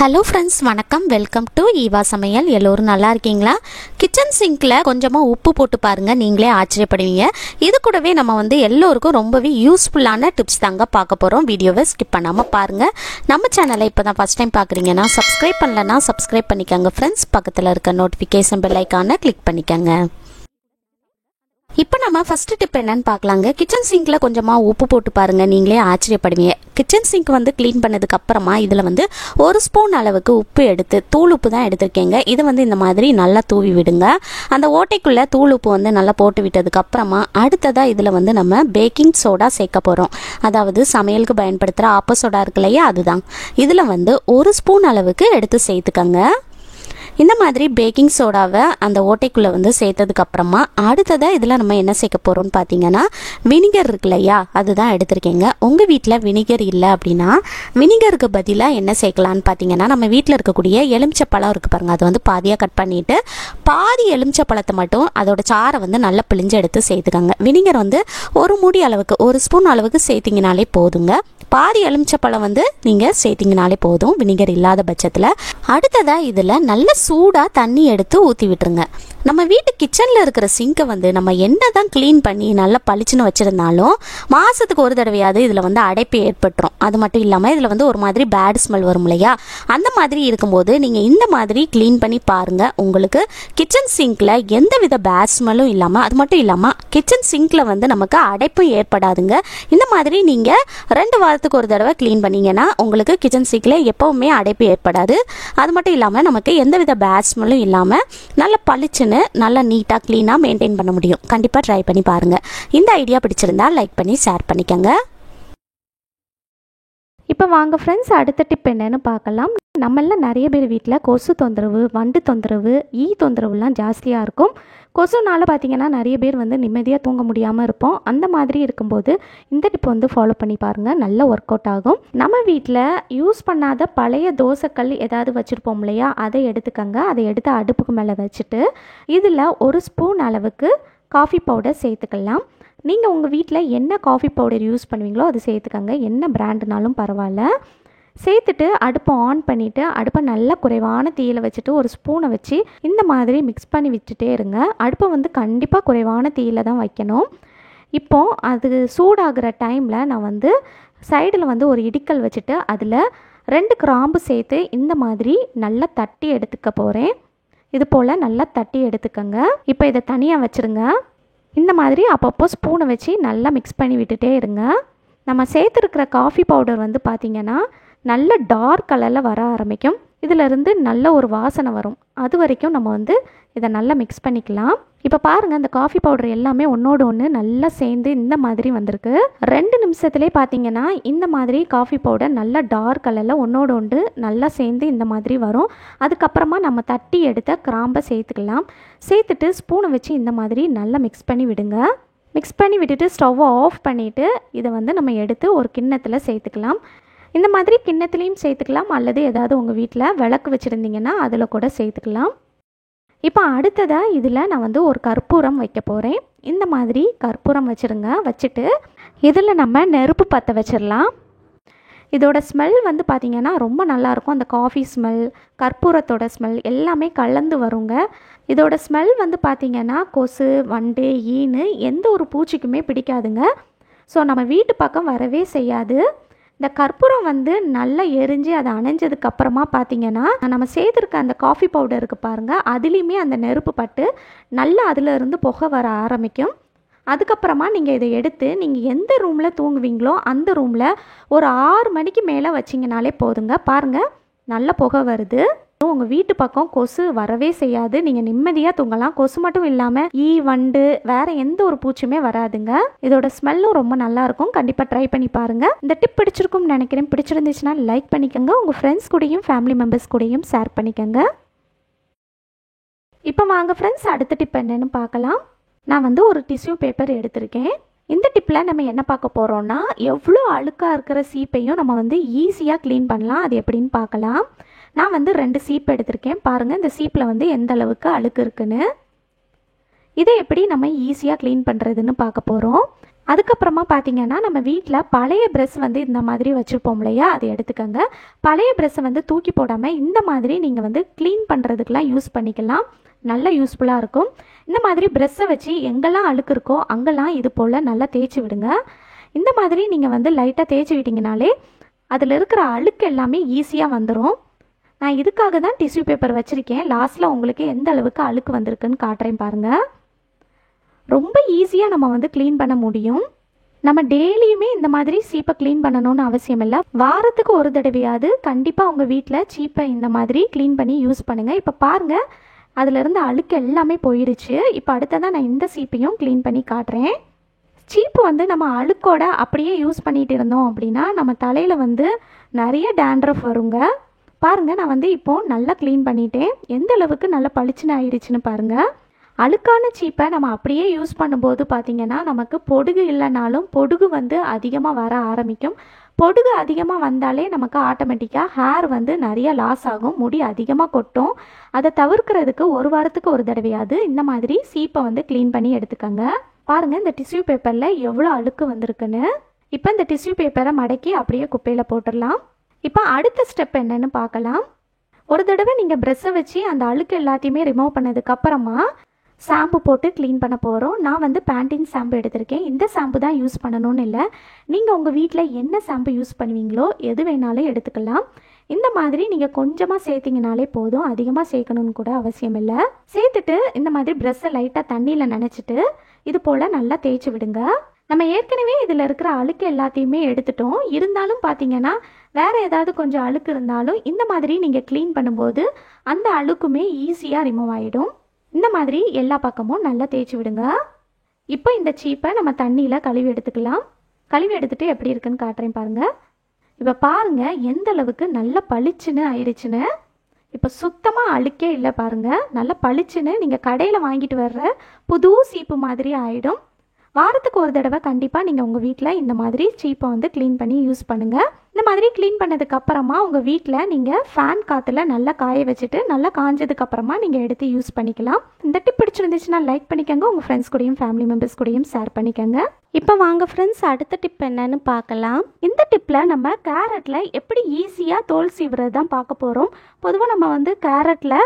Hello friends, வணக்கம். Welcome to Eva சமையல். எல்லோரும் நல்லா இருக்கீங்களா? கிச்சன் சிங்கில் கொஞ்சமாக உப்பு போட்டு பாருங்கள், நீங்களே ஆச்சரியப்படுவீங்க. இது கூடவே நம்ம எல்லோருக்கும் ரொம்பவே யூஸ்ஃபுல்லான டிப்ஸ் தாங்க பார்க்க போகிறோம். வீடியோவை ஸ்கிப் பண்ணாமல் பாருங்கள். நம்ம சேனலை இப்போ தான் ஃபஸ்ட் டைம் பார்க்குறீங்கன்னா சப்ஸ்கிரைப் பண்ணலன்னா சப்ஸ்கிரைப் பண்ணிக்கோங்க ஃப்ரெண்ட்ஸ். பக்கத்தில் இருக்க நோட்டிஃபிகேஷன் பெல் ஐக்கானை கிளிக் பண்ணிக்கோங்க. இப்போ நம்ம ஃபர்ஸ்ட் டிப் என்னன்னு பார்க்கலாங்க. கிச்சன் சிங்கில் கொஞ்சமாக உப்பு போட்டு பாருங்கள், நீங்களே ஆச்சரியப்படுவீங்க. கிச்சன் சிங்க் க்ளீன் பண்ணதுக்கு அப்புறமா இதில் ஒரு ஸ்பூன் அளவுக்கு உப்பு எடுத்து, தூள் உப்பு தான் எடுத்திருக்கேங்க. இது இந்த மாதிரி நல்லா தூவி விடுங்க. அந்த ஓட்டைக்குள்ளே தூள் உப்பு நல்லா போட்டு விட்டதுக்கு அப்புறமா அடுத்ததாக இதில் நம்ம பேக்கிங் சோடா சேர்க்க போகிறோம். அதாவது சமையலுக்கு பயன்படுத்துகிற ஆப்ப சோடா இருக்கு இல்லையா, அதுதான். இதில் ஒரு ஸ்பூன் அளவுக்கு எடுத்து சேர்த்துக்கங்க. இந்த மாதிரி பேக்கிங் சோடாவை அந்த ஓட்டைக்குள்ளே சேர்த்ததுக்கு அப்புறமா அடுத்ததாக இதில் நம்ம என்ன சேர்க்க போகிறோம்னு பார்த்தீங்கன்னா, வினிகர் இருக்கு இல்லையா, அதுதான் எடுத்திருக்கேங்க. உங்கள் வீட்டில் வினிகர் இல்லை அப்படின்னா வினிகருக்கு பதிலாக என்ன சேர்க்கலான்னு பார்த்தீங்கன்னா, நம்ம வீட்டில் இருக்கக்கூடிய எலுமிச்சப்பழம் இருக்குது பாருங்கள், அது பாதியாக கட் பண்ணிவிட்டு பாதி எலுமிச்சப்பழத்தை மட்டும் அதோட சாரை நல்லா பிழிஞ்சு எடுத்து சேர்த்துக்கோங்க. வினிகர் ஒரு மூடி அளவுக்கு, ஒரு ஸ்பூன் அளவுக்கு சேர்த்திங்கனாலே போதுங்க. பாதி எலுமிச்சப்பழம் நீங்கள் சேர்த்திங்கனாலே போதும், வினிகர் இல்லாத பட்சத்தில். அடுத்ததாக இதில் நல்ல சூடாக தண்ணி எடுத்து ஊற்றி விட்டுருங்க. நம்ம வீட்டு கிச்சனில் இருக்கிற சிங்கை நம்ம என்ன தான் க்ளீன் பண்ணி நல்லா பளிச்சுன்னு வச்சுருந்தாலும் மாதத்துக்கு ஒரு தடவையாவது இதில் அடைப்பு ஏற்பட்டுரும். அது மட்டும் இல்லாமல் இதில் ஒரு மாதிரி பேட் ஸ்மெல் வரும் இல்லையா, அந்த மாதிரி இருக்கும்போது நீங்கள் இந்த மாதிரி க்ளீன் பண்ணி பாருங்கள். உங்களுக்கு கிச்சன் சிங்கில் எந்த வித பேட் ஸ்மெல்லும் இல்லாமல், அது மட்டும் இல்லாமல் கிச்சன் சிங்கில் நமக்கு அடைப்பும் ஏற்படாதுங்க. இந்த மாதிரி நீங்கள் 2 வாரத்துக்கு ஒரு தடவை க்ளீன் பண்ணிங்கன்னா உங்களுக்கு கிச்சன் சிங்கில் எப்போவுமே அடைப்பு ஏற்படாது. அது மட்டும் இல்லாமல் நமக்கு எந்தவித பேட் ஸ்மெல்லும் இல்லாமல் நல்ல பளிச்சுன்னு நல்லா நீட்டாக க்ளீனாக மெயின்டைன் பண்ண முடியும். கண்டிப்பாக ட்ரை பண்ணி பாருங்கள். இந்த ஐடியா பிடிச்சிருந்தா லைக் பண்ணி ஷேர் பண்ணிக்கோங்க. இப்போ வாங்க ஃப்ரெண்ட்ஸ், அடுத்த டிப் என்னன்னு பார்க்கலாம். நம்மள நிறைய பேர் வீட்டில் கொசு தொந்தரவு, வண்டு தொந்தரவு, ஈ தொந்தரவுலாம் ஜாஸ்தியாக இருக்கும். கொசுனால் பார்த்திங்கன்னா நிறைய பேர் நிம்மதியாக தூங்க முடியாமல் இருப்போம். அந்த மாதிரி இருக்கும்போது இந்த டிப் ஃபாலோ பண்ணி பாருங்கள், நல்ல ஒர்க் அவுட் ஆகும். நம்ம வீட்டில் யூஸ் பண்ணாத பழைய தோசைக்கல் ஏதாவது வச்சுருப்போம் இல்லையா, அதை எடுத்துக்கங்க. அதை எடுத்து அடுப்புக்கு மேலே வச்சுட்டு இதில் 1 ஸ்பூன் அளவுக்கு காஃபி பவுடர் சேர்த்துக்கலாம். நீங்கள் உங்கள் வீட்டில் என்ன காஃபி பவுடர் யூஸ் பண்ணுவீங்களோ அது சேர்த்துக்கங்க, என்ன பிராண்டுனாலும் பரவாயில்ல. சேர்த்துட்டு அடுப்பை ஆன் பண்ணிவிட்டு அடுப்பை நல்லா குறைவான தீயில் வச்சுட்டு ஒரு ஸ்பூனை வச்சு இந்த மாதிரி மிக்ஸ் பண்ணி விட்டுட்டே இருங்க. அடுப்பை கண்டிப்பாக குறைவான தீயில் தான் வைக்கணும். இப்போது அது சூடாகிற டைமில் நான் சைடில் ஒரு இடிக்கல் வச்சுட்டு அதில் 2 கிராம்பு சேர்த்து இந்த மாதிரி நல்லா தட்டி எடுத்துக்க போகிறேன். இது போல் நல்லா தட்டி எடுத்துக்கங்க. இப்போ இதை தனியாக வச்சுருங்க. இந்த மாதிரி அப்பப்போ ஸ்பூனை வச்சு நல்லா மிக்ஸ் பண்ணி விட்டுட்டே இருங்க. நம்ம சேர்த்துருக்கிற காஃபி பவுடர் பார்த்திங்கன்னா நல்ல டார்க் கலரில் வர ஆரம்பிக்கும். இதிலிருந்து நல்ல ஒரு வாசனை வரும். அது வரைக்கும் நம்ம இதை நல்லா மிக்ஸ் பண்ணிக்கலாம். இப்போ பாருங்கள், இந்த காஃபி பவுடர் எல்லாமே ஒன்றோடு ஒன்று நல்லா சேர்ந்து இந்த மாதிரி வந்திருக்கு. 2 நிமிஷத்துலேயே பார்த்தீங்கன்னா இந்த மாதிரி காஃபி பவுடர் நல்லா டார்க் கலரில் ஒன்றோடு ஒன்று நல்லா சேர்ந்து இந்த மாதிரி வரும். அதுக்கப்புறமா நம்ம தட்டி எடுத்த கிராம்பை சேர்த்துக்கலாம். சேர்த்துட்டு ஸ்பூனை வச்சு இந்த மாதிரி நல்லா மிக்ஸ் பண்ணி விடுங்க. மிக்ஸ் பண்ணி விட்டுட்டு ஸ்டவ்வை ஆஃப் பண்ணிவிட்டு இதை நம்ம எடுத்து ஒரு கிண்ணத்தில் சேர்த்துக்கலாம். இந்த மாதிரி கிண்ணத்துலேயும் சேர்த்துக்கலாம், அல்லது ஏதாவது உங்கள் வீட்டில் விளக்கு வச்சுருந்தீங்கன்னா அதில் கூட சேர்த்துக்கலாம். இப்போ அடுத்ததாக இதில் நான் ஒரு கற்பூரம் வைக்க போகிறேன். இந்த மாதிரி கற்பூரம் வச்சுருங்க. வச்சுட்டு இதில் நம்ம நெருப்பு பற்ற வச்சிடலாம். இதோட ஸ்மெல் பார்த்திங்கன்னா ரொம்ப நல்லாயிருக்கும். அந்த காஃபி ஸ்மெல், கற்பூரத்தோட ஸ்மெல் எல்லாமே கலந்து வருங்க. இதோட ஸ்மெல் பார்த்திங்கன்னா கொசு, வண்டு, ஈன்னு எந்த ஒரு பூச்சிக்குமே பிடிக்காதுங்க. ஸோ நம்ம வீட்டு பக்கம் வரவே செய்யாது. இந்த கற்பூரம் நல்லா எரிஞ்சு அதை அணைஞ்சதுக்கப்புறமா பார்த்திங்கன்னா நம்ம சேர்த்துருக்க அந்த காஃபி பவுடருக்கு பாருங்கள், அதுலேயுமே அந்த நெருப்பு பட்டு நல்லா அதிலிருந்து புகை வர ஆரம்பிக்கும். அதுக்கப்புறமா நீங்கள் இதை எடுத்து நீங்கள் எந்த ரூமில் தூங்குவீங்களோ அந்த ரூமில் ஒரு 6 மணிக்கு மேலே வச்சிங்கனாலே போதுங்க. பாருங்கள், நல்ல புகை வருது. உங்கள் வீட்டு பக்கம் கொசு வரவே செய்யாது. நீங்கள் நிம்மதியாக தூங்கலாம். கொசு மட்டும் இல்லாமல் ஈ, வண்டு, வேறு எந்த ஒரு பூச்சியுமே வராதுங்க. இதோட ஸ்மெல்லும் ரொம்ப நல்லாயிருக்கும். கண்டிப்பாக ட்ரை பண்ணி பாருங்கள். இந்த டிப் பிடிச்சிருக்கும்னு நினைக்கிறேன். பிடிச்சிருந்துச்சுன்னா லைக் பண்ணிக்கோங்க. உங்கள் ஃப்ரெண்ட்ஸ் கூடயும் ஃபேமிலி மெம்பர்ஸ் கூடயும் ஷேர் பண்ணிக்கோங்க. இப்போ வாங்க ஃப்ரெண்ட்ஸ், அடுத்த டிப் என்னன்னு பார்க்கலாம். நான் ஒரு டிஷ்யூ பேப்பர் எடுத்திருக்கேன். இந்த டிப்பில் நம்ம என்ன பார்க்க போகிறோம்னா, எவ்வளோ அழுக்காக இருக்கிற சீப்பையும் நம்ம ஈஸியாக க்ளீன் பண்ணலாம். அது எப்படின்னு பார்க்கலாம். நான் 2 சீப் எடுத்திருக்கேன். பாருங்கள், இந்த சீப்பில் எந்த அளவுக்கு அழுக்கு இருக்குன்னு. இதை எப்படி நம்ம ஈஸியாக க்ளீன் பண்ணுறதுன்னு பார்க்க போகிறோம். அதுக்கப்புறமா பார்த்தீங்கன்னா நம்ம வீட்டில் பழைய ப்ரெஷ் வந்து இந்த மாதிரி வச்சுருப்போம் இல்லையா, அதை எடுத்துக்கோங்க. பழைய ப்ரெஷ்ஷை வந்து தூக்கி போடாமல் இந்த மாதிரி நீங்கள் வந்து க்ளீன் பண்ணுறதுக்கெலாம் யூஸ் பண்ணிக்கலாம். நல்ல யூஸ்ஃபுல்லாக இருக்கும். இந்த மாதிரி ப்ரெஷ்ஷை வச்சு எங்கெல்லாம் அழுக்கு இருக்கோ அங்கெல்லாம் இது போல் நல்லா தேய்ச்சி விடுங்க. இந்த மாதிரி நீங்கள் வந்து லைட்டாக தேய்ச்சி விட்டிங்கனாலே அதில் இருக்கிற அழுக்கு எல்லாமே ஈஸியாக வந்துடும். நான் இதுக்காக தான் டிஷ்யூ பேப்பர் வச்சுருக்கேன். லாஸ்ட்டில் உங்களுக்கு எந்த அளவுக்கு அழுக்கு வந்திருக்குன்னு காட்டுறேன் பாருங்கள். ரொம்ப ஈஸியாக நம்ம வந்து க்ளீன் பண்ண முடியும். நம்ம டெய்லியுமே இந்த மாதிரி சீப்பை க்ளீன் பண்ணணும்னு அவசியம் இல்லை. வாரத்துக்கு ஒரு தடவையாவது கண்டிப்பாக உங்கள் வீட்டில் சீப்பை இந்த மாதிரி க்ளீன் பண்ணி யூஸ் பண்ணுங்கள். இப்போ பாருங்கள், அதிலிருந்து அழுக்கு எல்லாமே போயிடுச்சு. இப்போ அடுத்ததான் நான் இந்த சீப்பையும் க்ளீன் பண்ணி காட்டுறேன். சீப்பு வந்து நம்ம அழுக்கோட அப்படியே யூஸ் பண்ணிகிட்டு இருந்தோம் அப்படின்னா நம்ம தலையில் வந்து நிறைய டேண்ட்ரஃப் வருங்க. பாருங்கள், நான் வந்து இப்போது நல்லா க்ளீன் பண்ணிட்டேன். எந்த அளவுக்கு நல்லா பளிச்சுன்னு ஆயிடுச்சுன்னு பாருங்கள். அழுக்கான சீப்பை நம்ம அப்படியே யூஸ் பண்ணும்போது பார்த்திங்கன்னா நமக்கு பொடுகு இல்லைனாலும் பொடுகு வந்து அதிகமாக வர ஆரம்பிக்கும். பொடுகு அதிகமாக வந்தாலே நமக்கு ஆட்டோமேட்டிக்காக ஹேர் வந்து நிறைய லாஸ் ஆகும், முடி அதிகமாக கொட்டும். அதை தவிர்க்கிறதுக்கு ஒரு வாரத்துக்கு ஒரு தடவையாவது இந்த மாதிரி சீப்பை வந்து க்ளீன் பண்ணி எடுத்துக்கோங்க. பாருங்கள், இந்த டிஷ்யூ பேப்பரில் எவ்வளோ அழுக்கு வந்திருக்குன்னு. இப்போ இந்த டிஷ்யூ பேப்பரை மடக்கி அப்படியே குப்பையில் போட்டுடலாம். இப்போ அடுத்த ஸ்டெப் என்னன்னு பார்க்கலாம். ஒரு தடவை நீங்கள் ப்ரெஷ்ஷை வச்சு அந்த அழுக்கு எல்லாத்தையுமே ரிமூவ் பண்ணதுக்கப்புறமா ஷாம்பு போட்டு க்ளீன் பண்ண போகிறோம். நான் வந்து பேண்டின் ஷாம்பு எடுத்திருக்கேன். இந்த ஷாம்பு தான் யூஸ் பண்ணணும்னு இல்லை. நீங்கள் உங்கள் வீட்டில் என்ன ஷாம்பு யூஸ் பண்ணுவீங்களோ எது வேணாலும் எடுத்துக்கலாம். இந்த மாதிரி நீங்கள் கொஞ்சமாக சேர்த்திங்கனாலே போதும், அதிகமாக சேர்க்கணும்னு கூட அவசியம் இல்லை. சேர்த்துட்டு இந்த மாதிரி ப்ரெஷ்ஷை லைட்டாக தண்ணியில் நனைச்சிட்டு இது போல் நல்லா தேய்ச்சி விடுங்க. நம்ம ஏற்கனவே இதில் இருக்கிற அழுக்கு எல்லாத்தையுமே எடுத்துட்டோம். இருந்தாலும் பார்த்தீங்கன்னா வேறு ஏதாவது கொஞ்சம் அழுக்கு இருந்தாலும் இந்த மாதிரி நீங்கள் க்ளீன் பண்ணும்போது அந்த அழுக்குமே ஈஸியாக ரிமூவ் ஆகிடும். இந்த மாதிரி எல்லா பக்கமும் நல்லா தேய்ச்சி விடுங்க. இப்போ இந்த சீப்பை நம்ம தண்ணியில் கழுவி எடுத்துக்கலாம். கழுவி எடுத்துகிட்டு எப்படி இருக்குன்னு காட்டுறேன் பாருங்கள். இப்போ பாருங்கள் எந்த அளவுக்கு நல்லா பளிச்சுன்னு ஆயிடுச்சுன்னு. இப்போ சுத்தமாக அழுக்கே இல்லை பாருங்கள். நல்லா பளிச்சுன்னு நீங்கள் கடையில் வாங்கிட்டு வர்ற புது சீப்பு மாதிரி ஆகிடும். வாரத்துக்கு ஒரு தடவை கண்டிப்பாக நீங்கள் உங்கள் வீட்டில் இந்த மாதிரி சீப்பை வந்து க்ளீன் பண்ணி யூஸ் பண்ணுங்கள். இந்த மாதிரி க்ளீன் பண்ணதுக்கப்புறமா உங்கள் வீட்டில் நீங்கள் ஃபேன் காற்றுல நல்லா காய வச்சுட்டு நல்லா காஞ்சதுக்கப்புறமா நீங்கள் எடுத்து யூஸ் பண்ணிக்கலாம். இந்த டிப் பிடிச்சிருந்துச்சுன்னா லைக் பண்ணிக்கோங்க. உங்கள் ஃப்ரெண்ட்ஸ் கூடயும் ஃபேமிலி மெம்பர்ஸ் கூடயும் ஷேர் பண்ணிக்கோங்க. இப்போ வாங்க ஃப்ரெண்ட்ஸ், அடுத்த டிப் என்னன்னு பார்க்கலாம். இந்த டிப்பில் நம்ம கேரட்டில் எப்படி ஈஸியாக தோல் சீவுறது தான் பார்க்க போகிறோம். பொதுவாக நம்ம வந்து கேரட்டில்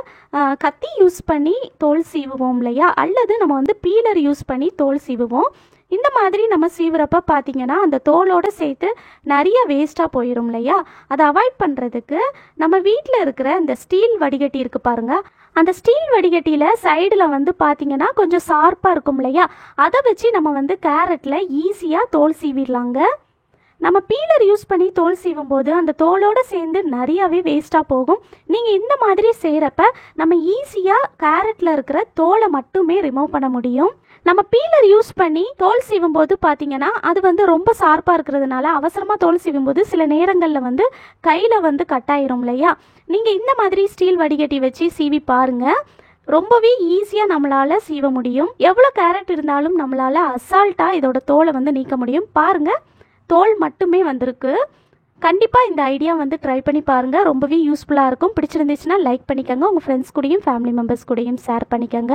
கத்தி யூஸ் பண்ணி தோல் சீவுவோம் இல்லையா, அல்லது நம்ம வந்து பீலர் யூஸ் பண்ணி தோல் சீவுவோம். இந்த மாதிரி நம்ம சீவுறப்ப பார்த்தீங்கன்னா அந்த தோலோடு சேர்த்து நிறைய வேஸ்ட்டாக போயிடும் இல்லையா. அதை அவாய்ட் பண்ணுறதுக்கு நம்ம வீட்டில் இருக்கிற இந்த ஸ்டீல் வடிகட்டி இருக்குது பாருங்கள். அந்த ஸ்டீல் வடிகட்டியில் சைடில் வந்து பார்த்தீங்கன்னா கொஞ்சம் ஷார்ப்பாக இருக்கும் இல்லையா, அதை வச்சு நம்ம வந்து கேரட்டில் ஈஸியாக தோல் சீவிடலாங்க. நம்ம பீலர் யூஸ் பண்ணி தோல் சீவும் போது அந்த தோலோடு சேர்ந்து நிறையாவே வேஸ்ட்டாக போகும். நீங்கள் இந்த மாதிரி செய்கிறப்ப நம்ம ஈஸியாக கேரட்டில் இருக்கிற தோலை மட்டுமே ரிமூவ் பண்ண முடியும். நம்ம பீலர் யூஸ் பண்ணி தோல் சீவும் போது பார்த்தீங்கன்னா அது வந்து ரொம்ப ஷார்ப்பாக இருக்கிறதுனால அவசரமாக தோல் சீவும் போது சில நேரங்களில் வந்து கையில் வந்து கட்டாயிரும் இல்லையா. நீங்கள் இந்த மாதிரி ஸ்டீல் வடிகட்டி வச்சு சீவி பாருங்கள், ரொம்பவே ஈஸியாக நம்மளால் சீவ முடியும். எவ்வளோ கேரட் இருந்தாலும் நம்மளால் அசால்ட்டாக இதோட தோலை வந்து நீக்க முடியும். பாருங்கள், தோல் மட்டுமே வந்திருக்கு. கண்டிப்பாக இந்த ஐடியா வந்து ட்ரை பண்ணி பாருங்கள், ரொம்பவே யூஸ்ஃபுல்லாக இருக்கும். பிடிச்சிருந்துச்சுன்னா லைக் பண்ணிக்கோங்க. உங்கள் ஃப்ரெண்ட்ஸ் கூடயும் ஃபேமிலி மெம்பர்ஸ் கூடயும் ஷேர் பண்ணிக்கோங்க.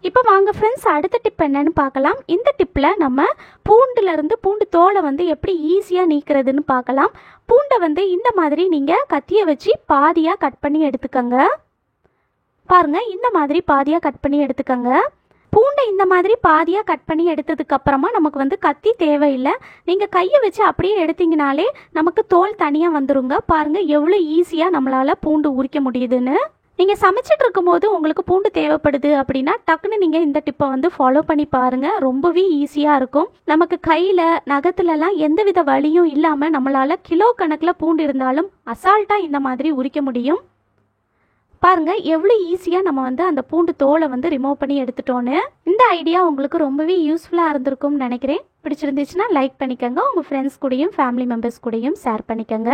இப்போ வாங்க ஃப்ரெண்ட்ஸ், அடுத்த டிப் என்னன்னு பார்க்கலாம். இந்த டிப்பில் நம்ம பூண்டு தோலை வந்து எப்படி ஈஸியாக நீக்கிறதுன்னு பார்க்கலாம். பூண்டை வந்து இந்த மாதிரி நீங்கள் கத்தியை வச்சு பாதியாக கட் பண்ணி எடுத்துக்கோங்க. பாருங்கள், இந்த மாதிரி பாதியாக கட் பண்ணி எடுத்துக்கோங்க. பூண்டை இந்த மாதிரி பாதியாக கட் பண்ணி எடுத்ததுக்கப்புறமா நமக்கு வந்து கத்தி தேவையில்லை. நீங்கள் கையை வச்சு அப்படியே எடுத்தீங்கனாலே நமக்கு தோல் தனியாக வந்துருங்க. பாருங்கள் எவ்வளோ ஈஸியாக நம்மளால் பூண்டு உரிக்க முடியுதுன்னு. நீங்கள் சமைச்சிட்டு இருக்கும்போது உங்களுக்கு பூண்டு தேவைப்படுது அப்படின்னா டக்குன்னு நீங்கள் இந்த டிப்பை வந்து ஃபாலோ பண்ணி பாருங்கள். ரொம்பவே ஈஸியாக இருக்கும். நமக்கு கையில் நகத்துலலாம் எந்தவித வலியும் இல்லாமல் நம்மளால் கிலோ கணக்கில் பூண்டு இருந்தாலும் அசால்ட்டாக இந்த மாதிரி உரிக்க முடியும். பாருங்கள் எவ்வளோ ஈஸியாக நம்ம வந்து அந்த பூண்டு தோலை வந்து ரிமூவ் பண்ணி எடுத்துட்டோன்னு. இந்த ஐடியா உங்களுக்கு ரொம்பவே யூஸ்ஃபுல்லாக இருந்திருக்கும்னு நினைக்கிறேன். பிடிச்சிருந்துச்சுன்னா லைக் பண்ணிக்கோங்க. உங்கள் ஃப்ரெண்ட்ஸ் கூடயும் ஃபேமிலி மெம்பர்ஸ் கூடயும் ஷேர் பண்ணிக்கோங்க.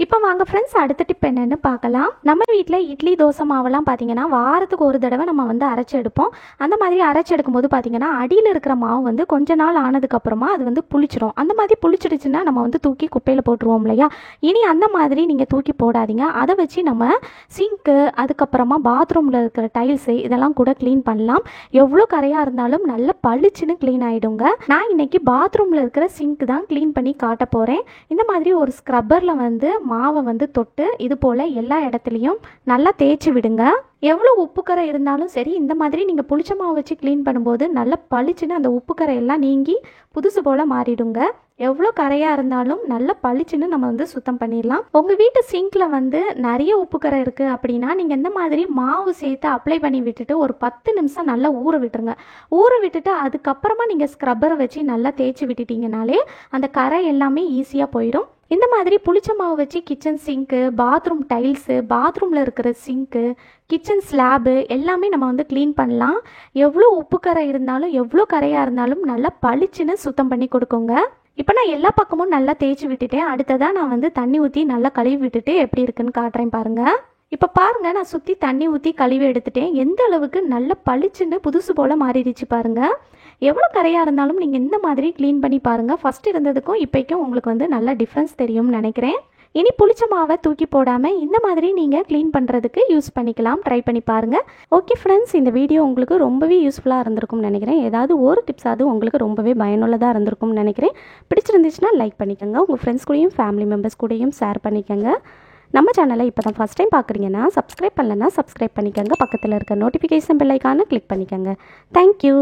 இப்போ வாங்க ஃப்ரெண்ட்ஸ், அடுத்த டிப் என்னன்னு பார்க்கலாம். நம்ம வீட்டில் இட்லி தோசை மாவெல்லாம் பார்த்தீங்கன்னா வாரத்துக்கு ஒரு தடவை நம்ம வந்து அரைச்சி எடுப்போம். அந்த மாதிரி அரைச்சி எடுக்கும்போது பார்த்தீங்கன்னா அடியில் இருக்கிற மாவு வந்து கொஞ்ச நாள் ஆனதுக்கப்புறமா அது வந்து புளிச்சிடும். அந்த மாதிரி புளிச்சிடுச்சுன்னா நம்ம வந்து தூக்கி குப்பையில் போட்டுருவோம் இல்லையா? இனி அந்த மாதிரி நீங்கள் தூக்கி போடாதீங்க. அதை வச்சு நம்ம சிங்க்கு, அதுக்கப்புறமா பாத்ரூமில் இருக்கிற டைல்ஸு இதெல்லாம் கூட க்ளீன் பண்ணலாம். எவ்வளோ கரையாக இருந்தாலும் நல்ல பளிச்சுன்னு க்ளீன் ஆகிடுங்க. நான் இன்னைக்கு பாத்ரூமில் இருக்கிற சிங்க் தான் க்ளீன் பண்ணி காட்ட போகிறேன். இந்த மாதிரி ஒரு ஸ்க்ரப்பரில் வந்து மாவை வந்து தொட்டு இது போல் எல்லா இடத்துலையும் நல்லா தேய்ச்சி விடுங்க. எவ்வளோ உப்புக்கரை இருந்தாலும் சரி, இந்த மாதிரி நீங்கள் புளிச்ச மாவு வச்சு க்ளீன் பண்ணும்போது நல்லா பளிச்சுன்னு அந்த உப்புக்கரை எல்லாம் நீங்கி புதுசு போல் மாறிடுங்க. எவ்வளோ கரையாக இருந்தாலும் நல்லா பளிச்சுன்னு நம்ம வந்து சுத்தம் பண்ணிடலாம். உங்கள் வீட்டு சிங்கில் வந்து நிறைய உப்புக்கரை இருக்குது அப்படின்னா நீங்கள் இந்த மாதிரி மாவு சேர்த்து அப்ளை பண்ணி விட்டுட்டு ஒரு 10 நிமிஷம் நல்லா ஊற விட்டுருங்க. ஊற விட்டுட்டு அதுக்கப்புறமா நீங்கள் ஸ்க்ரப்பரை வச்சு நல்லா தேய்ச்சி விட்டுட்டிங்கனாலே அந்த கரை எல்லாமே ஈஸியாக போயிடும். இந்த மாதிரி புளிச்ச மாவு வச்சு கிச்சன் சிங்க்கு, பாத்ரூம் டைல்ஸு, பாத்ரூமில் இருக்கிற சிங்க்கு, கிச்சன் ஸ்லாபு எல்லாமே நம்ம வந்து க்ளீன் பண்ணலாம். எவ்வளோ உப்புக்கரை இருந்தாலும் எவ்வளோ கரையாக இருந்தாலும் நல்லா பளிச்சுன்னு சுத்தம் பண்ணி கொடுக்குங்க. இப்போ நான் எல்லா பக்கமும் நல்லா தேய்ச்சி விட்டுட்டேன். அடுத்ததாக நான் வந்து தண்ணி ஊற்றி நல்லா கழுவி விட்டுட்டு எப்படி இருக்குன்னு காட்டுறேன் பாருங்கள். இப்போ பாருங்கள், நான் சுற்றி தண்ணி ஊற்றி கழுவி எடுத்துட்டேன். எந்த அளவுக்கு நல்ல பளிச்சுன்னு புதுசு போல் மாறிடுச்சு பாருங்கள். எவ்வளோ கரையாக இருந்தாலும் நீங்கள் இந்த மாதிரி க்ளீன் பண்ணி பாருங்கள். ஃபஸ்ட் இருந்ததுக்கும் இப்போக்கும் உங்களுக்கு வந்து நல்ல டிஃப்ரென்ஸ் தெரியும்னு நினைக்கிறேன். இனி புளிச்ச மாவை தூக்கி போடாமல் இந்த மாதிரி நீங்கள் க்ளீன் பண்ணுறதுக்கு யூஸ் பண்ணிக்கலாம். ட்ரை பண்ணி பாருங்கள். ஓகே ஃப்ரெண்ட்ஸ், இந்த வீடியோ உங்களுக்கு ரொம்பவே யூஸ்ஃபுல்லாக இருந்திருக்கும்னு நினைக்கிறேன். ஏதாவது ஒரு டிப்ஸாவது உங்களுக்கு ரொம்பவே பயனுள்ளதாக இருந்திருக்கும்னு நினைக்கிறேன். பிடிச்சிருந்துச்சுன்னா லைக் பண்ணிக்கோங்க. உங்கள் ஃப்ரெண்ட்ஸ் கூடயும் ஃபேமிலி மெம்பர்ஸ் கூடயும் ஷேர் பண்ணிக்கோங்க. நம்ம சேனலை இப்போ தான் ஃபஸ்ட் டைம் பார்க்குறீங்கன்னா சப்ஸ்கிரைப் பண்ணலன்னா சப்ஸ்கிரைப் பண்ணிக்கோங்க. பக்கத்தில் இருக்க நோட்டிஃபிகேஷன் பெல் ஐக்கானை கிளிக் பண்ணிக்கோங்க. தேங்க்யூ.